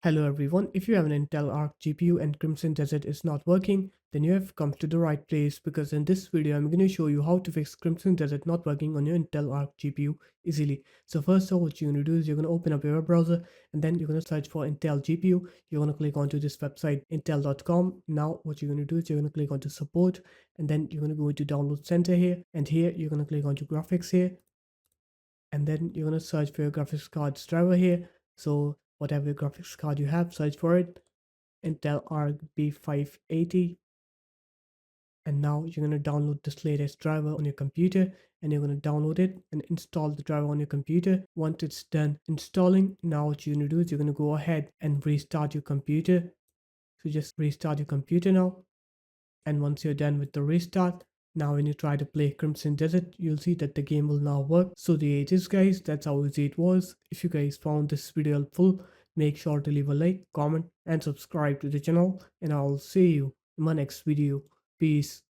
Hello everyone, if you have an Intel Arc GPU and Crimson Desert is not working, then you have come to the right place because in this video I'm going to show you how to fix Crimson Desert not working on your Intel Arc GPU easily. So first of all, what you're going to do is you're going to open up your web browser and then you're going to search for Intel GPU. You're going to click onto this website intel.com. Now what you're going to do is you're going to click onto support and then you're going to go into download center here, and here you're going to click onto graphics here, and then you're going to search for your graphics card's driver here. So whatever graphics card you have, search for it, Intel Arc B580, and now you're going to download this latest driver on your computer, and you're going to download it and install the driver on your computer. Once it's done installing, now what you're going to do is you're going to go ahead and restart your computer. So just restart your computer now, and once you're done with the restart, now when you try to play Crimson Desert, you'll see that the game will now work. So there it is guys, that's how easy it was. If you guys found this video helpful, make sure to leave a like, comment and subscribe to the channel, and I'll see you in my next video. Peace.